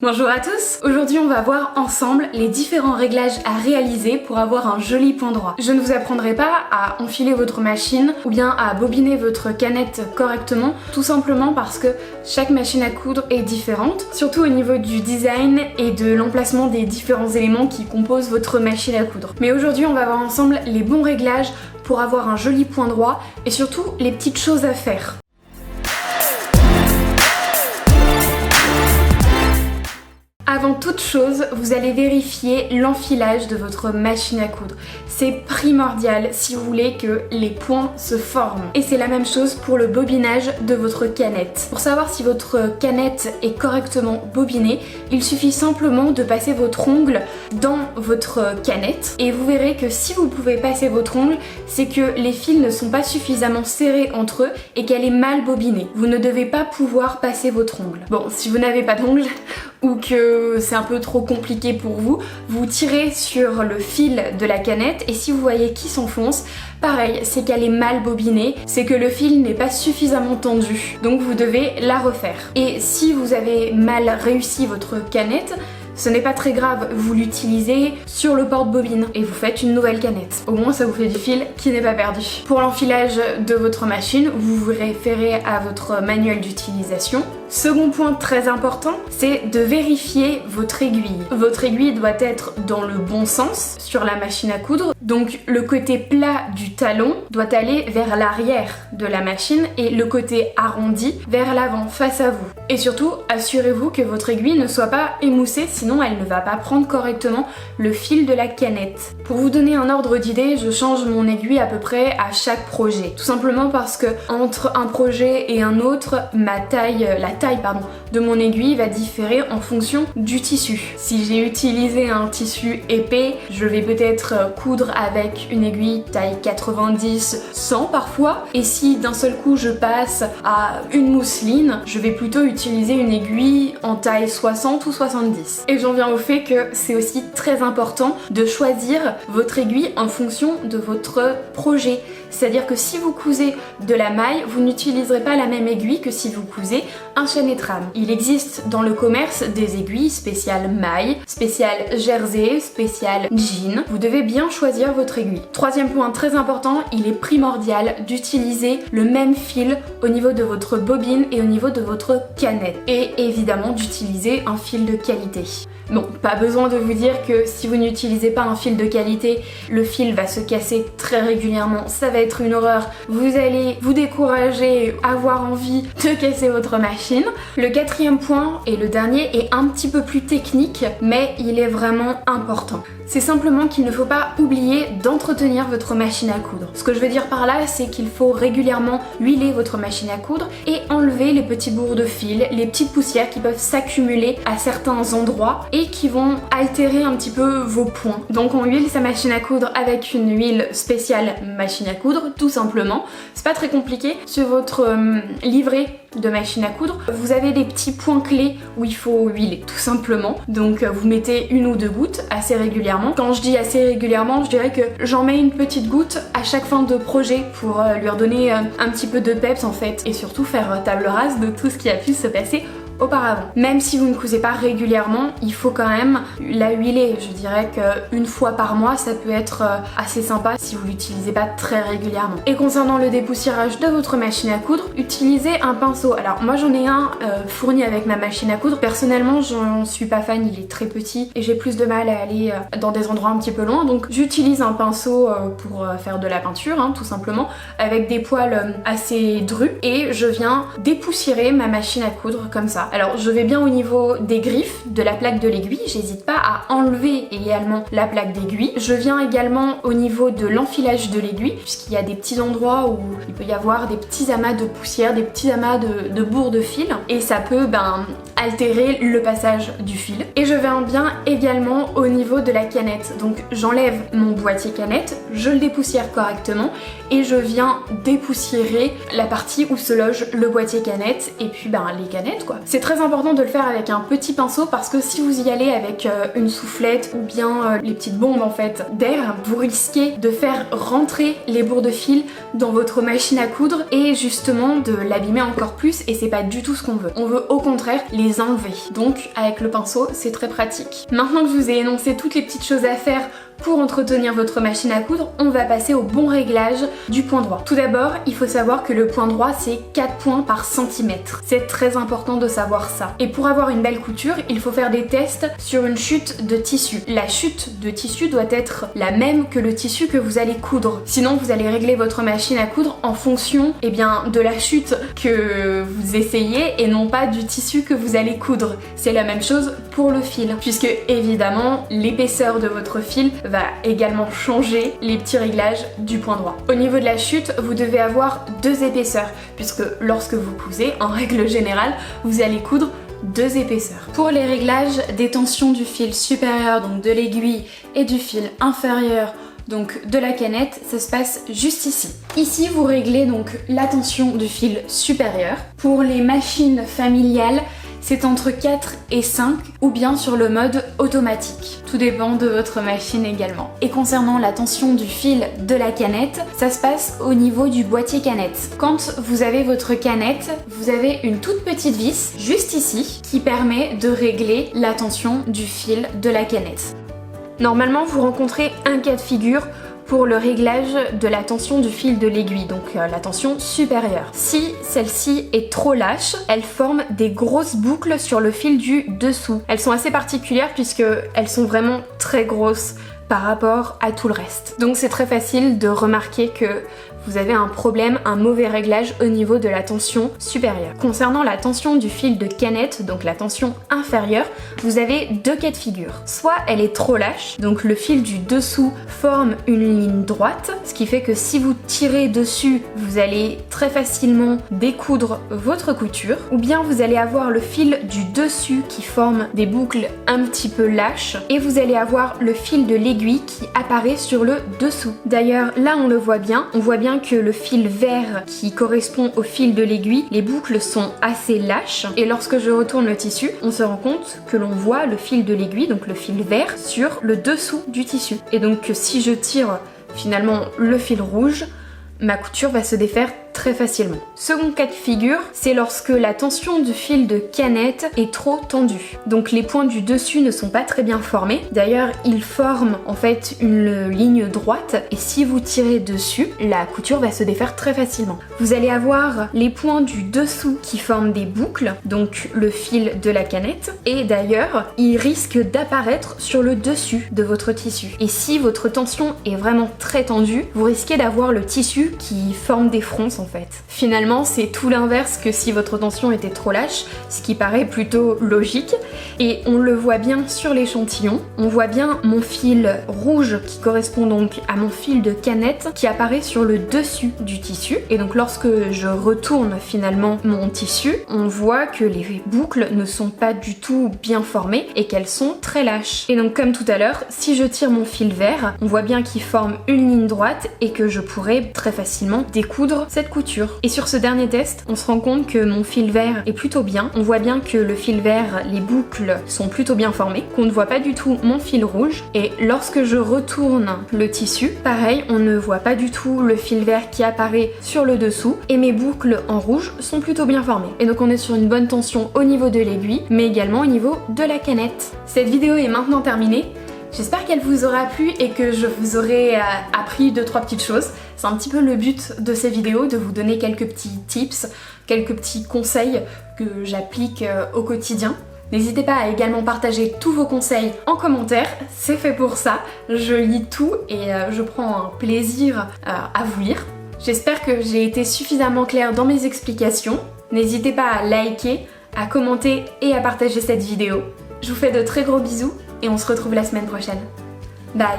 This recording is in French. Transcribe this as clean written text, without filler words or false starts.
Bonjour à tous, aujourd'hui on va voir ensemble les différents réglages à réaliser pour avoir un joli point droit. Je ne vous apprendrai pas à enfiler votre machine ou bien à bobiner votre canette correctement, tout simplement parce que chaque machine à coudre est différente, surtout au niveau du design et de l'emplacement des différents éléments qui composent votre machine à coudre. Mais aujourd'hui on va voir ensemble les bons réglages pour avoir un joli point droit et surtout les petites choses à faire. Avant toute chose, vous allez vérifier l'enfilage de votre machine à coudre. C'est primordial si vous voulez que les points se forment. Et c'est la même chose pour le bobinage de votre canette. Pour savoir si votre canette est correctement bobinée, il suffit simplement de passer votre ongle dans votre canette. Et vous verrez que si vous pouvez passer votre ongle, c'est que les fils ne sont pas suffisamment serrés entre eux et qu'elle est mal bobinée. Vous ne devez pas pouvoir passer votre ongle. Bon, si vous n'avez pas d'ongle, ou que c'est un peu trop compliqué pour vous, vous tirez sur le fil de la canette et si vous voyez qu'il s'enfonce, pareil, c'est qu'elle est mal bobinée, c'est que le fil n'est pas suffisamment tendu, donc vous devez la refaire. Et si vous avez mal réussi votre canette, ce n'est pas très grave, vous l'utilisez sur le porte-bobine et vous faites une nouvelle canette. Au moins ça vous fait du fil qui n'est pas perdu. Pour l'enfilage de votre machine, vous vous référez à votre manuel d'utilisation. Second point très important, c'est de vérifier votre aiguille. Votre aiguille doit être dans le bon sens sur la machine à coudre, donc le côté plat du talon doit aller vers l'arrière de la machine et le côté arrondi vers l'avant, face à vous. Et surtout, assurez-vous que votre aiguille ne soit pas émoussée, sinon elle ne va pas prendre correctement le fil de la canette. Pour vous donner un ordre d'idée, je change mon aiguille à peu près à chaque projet. Tout simplement parce que entre un projet et un autre, la taille de mon aiguille va différer en fonction du tissu. Si j'ai utilisé un tissu épais, je vais peut-être coudre avec une aiguille taille 90, 100 parfois. Et si d'un seul coup je passe à une mousseline, je vais plutôt utiliser une aiguille en taille 60 ou 70. Et j'en viens au fait que c'est aussi très important de choisir votre aiguille en fonction de votre projet. C'est-à-dire que si vous cousez de la maille, vous n'utiliserez pas la même aiguille que si vous cousez un chaînet trame. Il existe dans le commerce des aiguilles spéciales maille, spéciales jersey, spéciales jean. Vous devez bien choisir votre aiguille. Troisième point très important, il est primordial d'utiliser le même fil au niveau de votre bobine et au niveau de votre canette. Et évidemment d'utiliser un fil de qualité. Bon, pas besoin de vous dire que si vous n'utilisez pas un fil de qualité, le fil va se casser très régulièrement, ça va être une horreur, vous allez vous décourager, avoir envie de casser votre machine. Le quatrième point et le dernier est un petit peu plus technique, mais il est vraiment important. C'est simplement qu'il ne faut pas oublier d'entretenir votre machine à coudre. Ce que je veux dire par là, c'est qu'il faut régulièrement huiler votre machine à coudre et enlever les petits bourrs de fil, les petites poussières qui peuvent s'accumuler à certains endroits et qui vont altérer un petit peu vos points. Donc on huile sa machine à coudre avec une huile spéciale machine à coudre, tout simplement. C'est pas très compliqué. Sur votre livret de machine à coudre, vous avez des petits points clés où il faut huiler, tout simplement. Donc vous mettez une ou deux gouttes assez régulièrement. Quand je dis assez régulièrement, je dirais que j'en mets une petite goutte à chaque fin de projet pour lui redonner un petit peu de peps en fait et surtout faire table rase de tout ce qui a pu se passer auparavant. Même si vous ne cousez pas régulièrement, il faut quand même la huiler. Je dirais qu'une fois par mois, ça peut être assez sympa si vous l'utilisez pas très régulièrement. Et concernant le dépoussiérage de votre machine à coudre, utilisez un pinceau. Alors moi j'en ai un fourni avec ma machine à coudre. Personnellement, j'en suis pas fan, il est très petit et j'ai plus de mal à aller dans des endroits un petit peu loin. Donc j'utilise un pinceau pour faire de la peinture, tout simplement, avec des poils assez drus et je viens dépoussiérer ma machine à coudre comme ça. Alors je vais bien au niveau des griffes de la plaque de l'aiguille, j'hésite pas à enlever également la plaque d'aiguille. Je viens également au niveau de l'enfilage de l'aiguille, puisqu'il y a des petits endroits où il peut y avoir des petits amas de poussière, des petits amas de bourres de fil, et ça peut altérer le passage du fil. Et je viens bien également au niveau de la canette, donc j'enlève mon boîtier canette, je le dépoussière correctement, et je viens dépoussiérer la partie où se loge le boîtier canette, et puis les canettes quoi. C'est très important de le faire avec un petit pinceau parce que si vous y allez avec une soufflette ou bien les petites bombes en fait d'air, vous risquez de faire rentrer les bourres de fil dans votre machine à coudre et justement de l'abîmer encore plus et c'est pas du tout ce qu'on veut. On veut au contraire les les enlever. Donc avec le pinceau, c'est très pratique. Maintenant que je vous ai énoncé toutes les petites choses à faire pour entretenir votre machine à coudre, on va passer au bon réglage du point droit. Tout d'abord, il faut savoir que le point droit c'est 4 points par centimètre. C'est très important de savoir ça. Et pour avoir une belle couture, il faut faire des tests sur une chute de tissu. La chute de tissu doit être la même que le tissu que vous allez coudre. Sinon, vous allez régler votre machine à coudre en fonction de la chute que vous essayez et non pas du tissu que vous allez coudre. C'est la même chose pour le fil, puisque évidemment, l'épaisseur de votre fil va également changer les petits réglages du point droit. Au niveau de la chute, vous devez avoir 2 épaisseurs, puisque lorsque vous cousez, en règle générale, vous allez coudre 2 épaisseurs. Pour les réglages des tensions du fil supérieur, donc de l'aiguille, et du fil inférieur, donc de la canette, ça se passe juste ici. Ici, vous réglez donc la tension du fil supérieur. Pour les machines familiales, c'est entre 4 et 5 ou bien sur le mode automatique. Tout dépend de votre machine également. Et concernant la tension du fil de la canette, ça se passe au niveau du boîtier canette. Quand vous avez votre canette, vous avez une toute petite vis juste ici qui permet de régler la tension du fil de la canette. Normalement, vous rencontrez un cas de figure pour le réglage de la tension du fil de l'aiguille, donc la tension supérieure. Si celle-ci est trop lâche, elle forme des grosses boucles sur le fil du dessous. Elles sont assez particulières puisqu'elles sont vraiment très grosses par rapport à tout le reste. Donc c'est très facile de remarquer que vous avez un problème, un mauvais réglage au niveau de la tension supérieure. Concernant la tension du fil de canette, donc la tension inférieure, vous avez 2 cas de figure. Soit elle est trop lâche, donc le fil du dessous forme une ligne droite, ce qui fait que si vous tirez dessus, vous allez très facilement découdre votre couture, ou bien vous allez avoir le fil du dessus qui forme des boucles un petit peu lâches, et vous allez avoir le fil de l'aiguille qui apparaît sur le dessous. D'ailleurs, là on le voit bien, on voit bien que le fil vert qui correspond au fil de l'aiguille, les boucles sont assez lâches et lorsque je retourne le tissu, on se rend compte que l'on voit le fil de l'aiguille, donc le fil vert, sur le dessous du tissu. Et donc si je tire finalement le fil rouge, ma couture va se défaire très facilement. Second cas de figure, c'est lorsque la tension du fil de canette est trop tendue. Donc les points du dessus ne sont pas très bien formés. D'ailleurs, ils forment en fait une ligne droite et si vous tirez dessus, la couture va se défaire très facilement. Vous allez avoir les points du dessous qui forment des boucles, donc le fil de la canette, et d'ailleurs, ils risquent d'apparaître sur le dessus de votre tissu. Et si votre tension est vraiment très tendue, vous risquez d'avoir le tissu qui forme des fronces en fait. Finalement, c'est tout l'inverse que si votre tension était trop lâche, ce qui paraît plutôt logique. Et on le voit bien sur l'échantillon. On voit bien mon fil rouge qui correspond donc à mon fil de canette qui apparaît sur le dessus du tissu. Et donc lorsque je retourne finalement mon tissu, on voit que les boucles ne sont pas du tout bien formées et qu'elles sont très lâches. Et donc comme tout à l'heure, si je tire mon fil vert, on voit bien qu'il forme une ligne droite et que je pourrais très facilement découdre cette couture. Et sur ce dernier test, on se rend compte que mon fil vert est plutôt bien. On voit bien que le fil vert, les boucles sont plutôt bien formées, qu'on ne voit pas du tout mon fil rouge. Et lorsque je retourne le tissu, pareil, on ne voit pas du tout le fil vert qui apparaît sur le dessous et mes boucles en rouge sont plutôt bien formées. Et donc on est sur une bonne tension au niveau de l'aiguille, mais également au niveau de la canette. Cette vidéo est maintenant terminée. J'espère qu'elle vous aura plu et que je vous aurai appris 2-3 petites choses. C'est un petit peu le but de ces vidéos, de vous donner quelques petits tips, quelques petits conseils que j'applique au quotidien. N'hésitez pas à également partager tous vos conseils en commentaire, c'est fait pour ça. Je lis tout et je prends un plaisir à vous lire. J'espère que j'ai été suffisamment claire dans mes explications. N'hésitez pas à liker, à commenter et à partager cette vidéo. Je vous fais de très gros bisous et on se retrouve la semaine prochaine. Bye!